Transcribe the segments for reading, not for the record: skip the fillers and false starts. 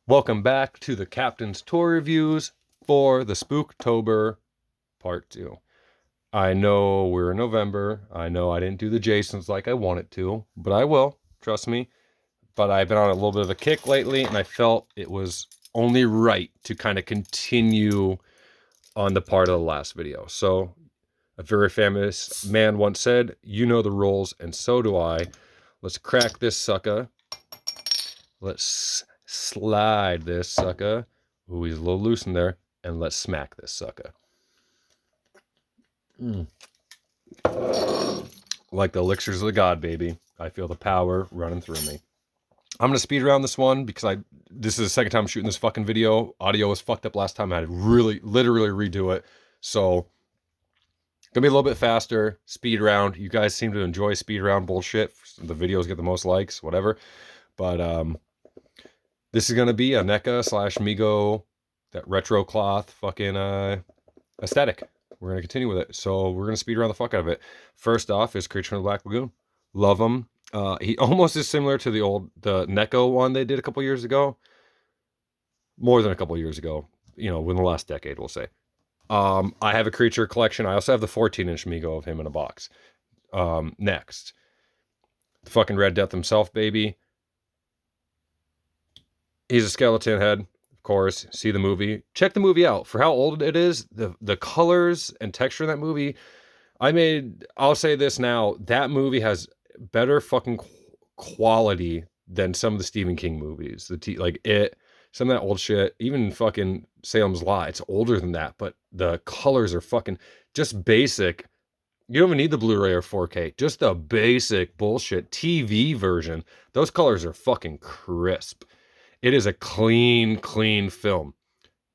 Welcome back to the Captain's Toy Reviews for the Spooktober Part 2. I know we're in November. I know I didn't do the Jasons like I wanted to, but I will. Trust me. But I've been on a little bit of a kick lately, and I felt it was only right to kind of continue on the part of the last video. So, a very famous man once said, "You know the rules, and so do I." Let's crack this sucker. Let's slide this sucker. Ooh, he's a little loose in there. And let's smack this sucker. Like the elixirs of the god, baby. I feel the power running through me. I'm going to speed around this one because this is the second time I'm shooting this fucking video. Audio was fucked up last time. I had to literally redo it. So, gonna be a little bit faster. Speed round. You guys seem to enjoy speed round bullshit. The videos get the most likes, whatever. But, this is going to be a NECA / Mego, that retro cloth fucking aesthetic. We're going to continue with it. So we're going to speed around the fuck out of it. First off is Creature from the Black Lagoon. Love him. He almost is similar to the NECA one they did a couple years ago. More than a couple years ago. You know, within the last decade, we'll say. I have a creature collection. I also have the 14-inch Mego of him in a box. Next. The fucking Red Death himself, baby. He's a skeleton head, of course. See the movie. Check the movie out. For how old it is, the colors and texture in that movie, I'll say this now, that movie has better fucking quality than some of the Stephen King movies. Some of that old shit, even fucking Salem's Lot, it's older than that, but the colors are fucking just basic. You don't even need the Blu-ray or 4K, just the basic bullshit TV version. Those colors are fucking crisp. It is a clean film.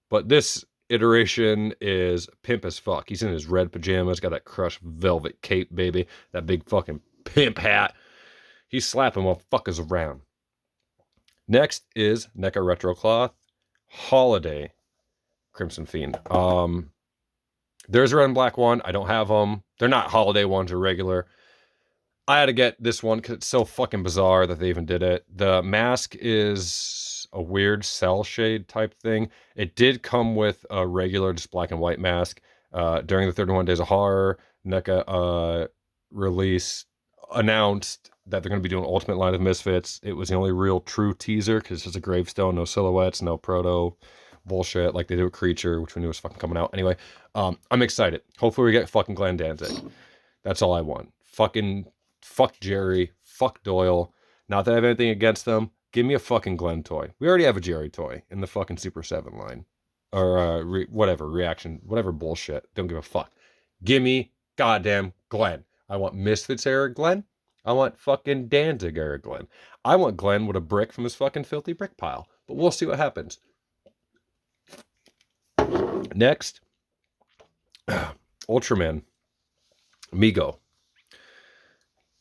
But this iteration is pimp as fuck. He's in his red pajamas, got that crushed velvet cape, baby. That big fucking pimp hat. He's slapping motherfuckers around. Next is NECA Retro Cloth Holiday Crimson Fiend. There's a red and black one. I don't have them. They're not holiday ones or regular. I had to get this one because it's so fucking bizarre that they even did it. The mask is a weird cell shade type thing. It did come with a regular, just black and white mask. During the 31 Days of Horror, NECA announced that they're going to be doing Ultimate line of Misfits. It was the only real true teaser because it's just a gravestone, no silhouettes, no proto bullshit like they do with Creature, which we knew was fucking coming out. Anyway, I'm excited. Hopefully we get fucking Glenn Danzig. That's all I want. Fuck Jerry. Fuck Doyle. Not that I have anything against them. Give me a fucking Glenn toy. We already have a Jerry toy in the fucking Super 7 line. Or reaction, whatever bullshit. Don't give a fuck. Give me goddamn Glenn. I want Misfits era Glenn. I want fucking Danzig era Glenn. I want Glenn with a brick from his fucking filthy brick pile. But we'll see what happens. Next. Ultraman. Mego.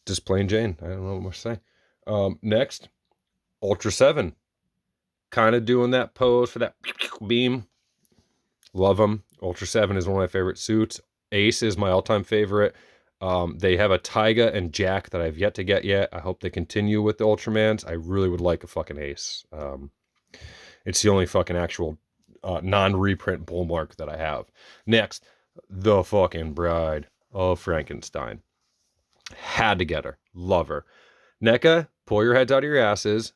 Just plain Jane. I don't know what more to say. Next. Ultra 7. Kind of doing that pose for that beam. Love them. Ultra 7 is one of my favorite suits. Ace is my all-time favorite. They have a Taiga and Jack that I've yet to get yet. I hope they continue with the Ultramans. I really would like a fucking Ace. It's the only fucking actual non-reprint bullmark that I have. Next, the fucking Bride of Frankenstein. Had to get her. Love her. NECA, pull your heads out of your asses.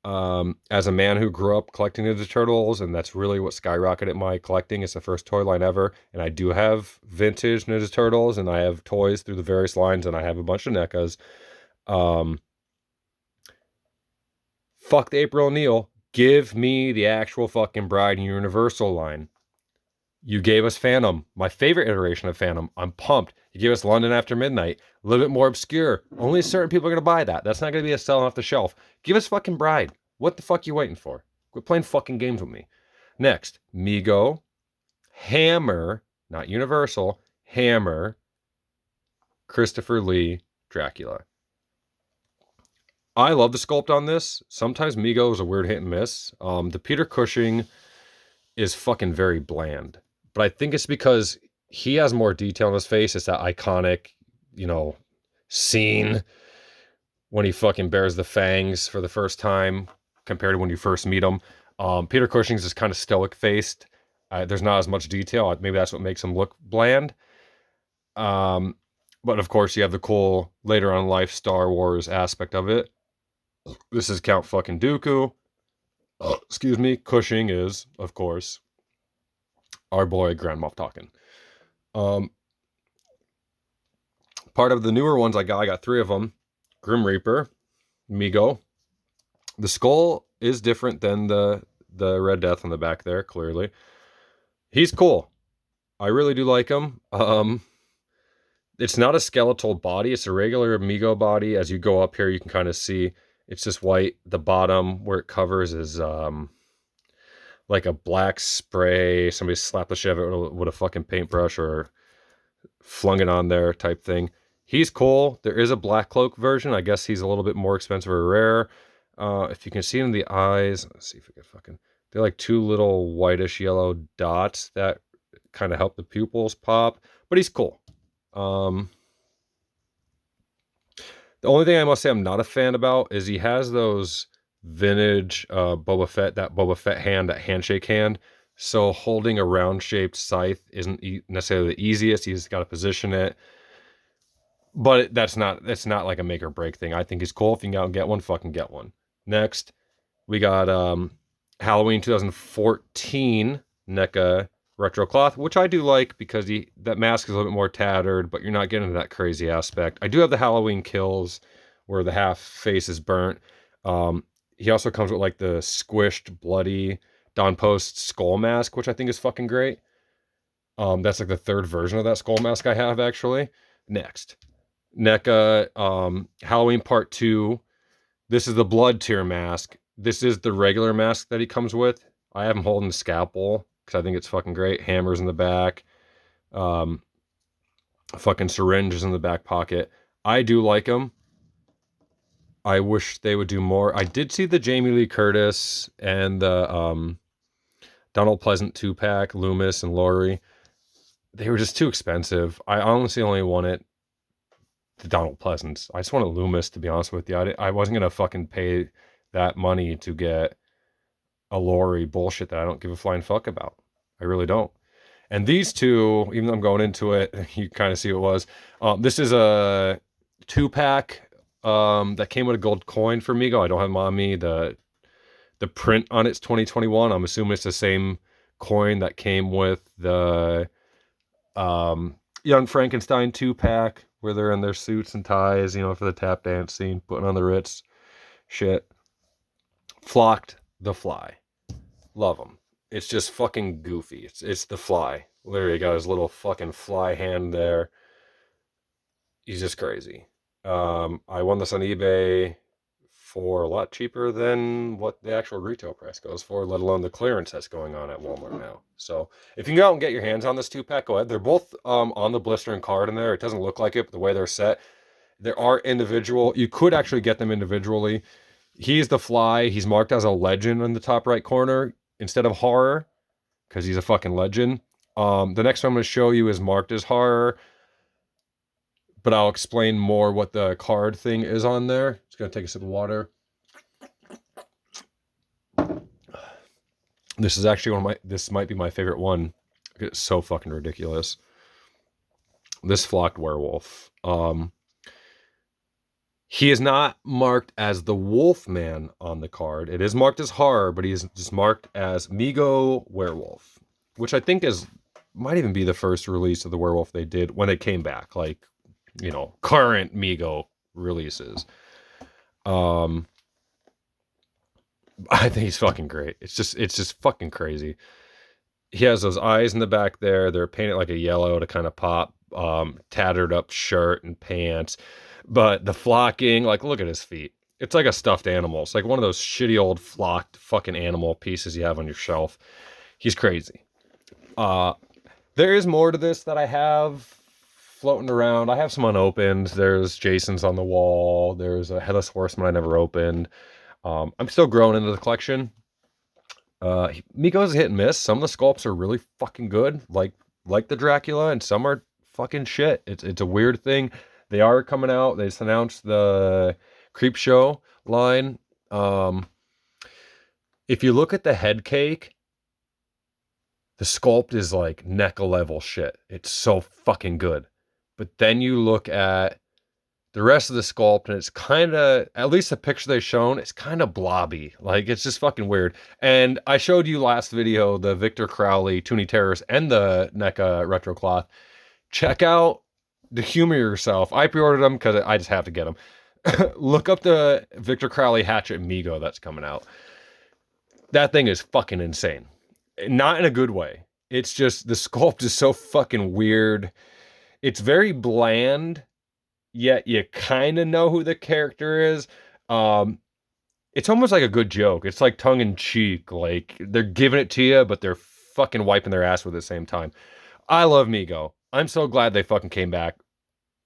As a man who grew up collecting Ninja Turtles, and that's really what skyrocketed my collecting. It's the first toy line ever, and I do have vintage Ninja Turtles, and I have toys through the various lines, and I have a bunch of NECAs. Fuck the April O'Neil. Give me the actual fucking Bride Universal line. You gave us Phantom, my favorite iteration of Phantom. I'm pumped. You gave us London After Midnight, a little bit more obscure. Only certain people are going to buy that. That's not going to be a selling off the shelf. Give us fucking Bride. What the fuck you waiting for? Quit playing fucking games with me. Next, Mego, Hammer, not Universal, Hammer, Christopher Lee, Dracula. I love the sculpt on this. Sometimes Mego is a weird hit and miss. The Peter Cushing is fucking very bland. But I think it's because he has more detail in his face. It's that iconic, scene when he fucking bears the fangs for the first time compared to when you first meet him. Peter Cushing's is kind of stoic faced. There's not as much detail. Maybe that's what makes him look bland. But of course, you have the cool later on life Star Wars aspect of it. This is Count fucking Dooku. Excuse me. Cushing is, of course, our boy Grand Moff Tarkin. Part of the newer ones I got 3 of them. Grim Reaper, Mego. The skull is different than the Red Death on the back there, clearly. He's cool. I really do like him. It's not a skeletal body. It's a regular Mego body. As you go up here, you can kind of see it's just white. The bottom where it covers is like a black spray. Somebody slapped the shit out of it with a fucking paintbrush or flung it on there type thing. He's cool. There is a black cloak version. I guess he's a little bit more expensive or rare. If you can see in the eyes, let's see if we can fucking... They're like 2 little whitish yellow dots that kind of help the pupils pop. But he's cool. The only thing I must say I'm not a fan about is he has those vintage Boba Fett hand, that handshake hand. So holding a round-shaped scythe isn't necessarily the easiest. He's got to position it. But that's not like a make or break thing. I think he's cool. If you can go out and get one, fucking get one. Next, we got Halloween 2014 NECA retro cloth, which I do like because that mask is a little bit more tattered, but you're not getting that crazy aspect. I do have the Halloween Kills where the half face is burnt. He also comes with like the squished, bloody Don Post skull mask, which I think is fucking great. That's like the 3rd version of that skull mask I have, actually. Next, NECA Halloween Part 2. This is the blood tier mask. This is the regular mask that he comes with. I have him holding the scalpel because I think it's fucking great. Hammers in the back. Fucking syringes in the back pocket. I do like him. I wish they would do more. I did see the Jamie Lee Curtis and the Donald Pleasant 2-pack, Loomis and Laurie. They were just too expensive. I honestly only wanted the Donald Pleasants. I just wanted Loomis, to be honest with you. I wasn't going to fucking pay that money to get a Laurie bullshit that I don't give a flying fuck about. I really don't. And these 2, even though I'm going into it, you kind of see what it was. This is a 2-pack that came with a gold coin for Mego. I don't have them on me. The print on it's 2021. I'm assuming it's the same coin that came with the Young Frankenstein 2-pack where they're in their suits and ties, you know, for the tap dance scene, putting on the Ritz shit. Flocked the Fly. Love him. It's just fucking goofy. It's the Fly. Literally got his little fucking fly hand there. He's just crazy. I won this on eBay for a lot cheaper than what the actual retail price goes for, let alone the clearance that's going on at Walmart now. So if you can go out and get your hands on this 2-pack, go ahead. They're both on the blister and card in there. It doesn't look like it, but the way they're set, there are individual. You could actually get them individually. He's the Fly. He's marked as a legend in the top right corner instead of horror because he's a fucking legend. The next one I'm going to show you is marked as horror, but I'll explain more what the card thing is on there. Just going to take a sip of water. This is actually this might be my favorite one. It's so fucking ridiculous. This Flocked Werewolf. He is not marked as the Wolfman on the card. It is marked as horror, but he is just marked as Mego Werewolf, which I think might even be the first release of the werewolf they did when they came back, like, you know, current Mego releases. I think he's fucking great. It's just fucking crazy. He has those eyes in the back there. They're painted like a yellow to kind of pop. Tattered up shirt and pants. But the flocking, like, look at his feet. It's like a stuffed animal. It's like one of those shitty old flocked fucking animal pieces you have on your shelf. He's crazy. There is more to this that I have floating around. I have some unopened. There's Jason's on the wall. There's a Headless Horseman I never opened. I'm still growing into the collection. Mego's hit and miss. Some of the sculpts are really fucking good, like the Dracula, and some are fucking shit. It's a weird thing. They are coming out. They just announced the Creepshow line. If you look at the head cake, the sculpt is like NECA level shit. It's so fucking good. But then you look at the rest of the sculpt, and it's kind of, at least the picture they've shown, it's kind of blobby. Like, it's just fucking weird. And I showed you last video the Victor Crowley Toonie Terrors and the NECA retro cloth. Check out the Humor Yourself. I pre-ordered them because I just have to get them. Look up the Victor Crowley Hatchet Mego that's coming out. That thing is fucking insane. Not in a good way. It's just, the sculpt is so fucking weird. It's very bland, yet you kind of know who the character is. It's almost like a good joke. It's like tongue-in-cheek. Like, they're giving it to you, but they're fucking wiping their ass with it at the same time. I love Mego. I'm so glad they fucking came back.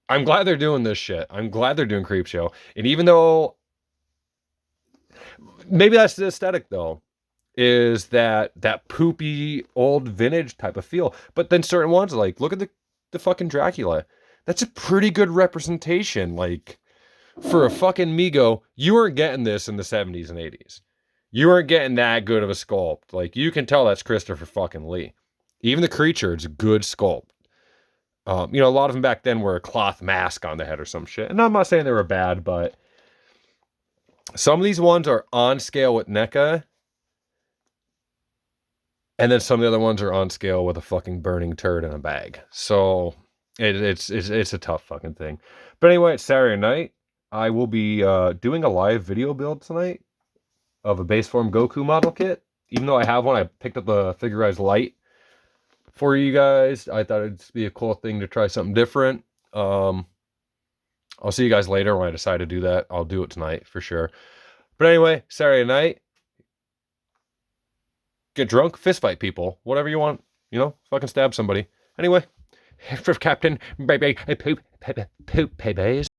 I'm glad they're doing this shit. I'm glad they're doing Creepshow. And even though, maybe that's the aesthetic though, is that poopy old vintage type of feel. But then certain ones, like, look at the fucking Dracula. That's a pretty good representation. Like, for a fucking Mego, you weren't getting this in the 70s and 80s. You weren't getting that good of a sculpt. Like, you can tell that's Christopher fucking Lee. Even the creature, it's a good sculpt. You know, a lot of them back then were a cloth mask on the head or some shit. And I'm not saying they were bad, but some of these ones are on scale with NECA. And then some of the other ones are on scale with a fucking burning turd in a bag. So it's a tough fucking thing. But anyway, it's Saturday night. I will be doing a live video build tonight of a base form Goku model kit. Even though I have one, I picked up the Figurized Light for you guys. I thought it'd be a cool thing to try something different. I'll see you guys later when I decide to do that. I'll do it tonight for sure. But anyway, Saturday night. Get drunk, fist fight people, whatever you want. You know, fucking stab somebody. Anyway, for Captain Baby Poop Babies.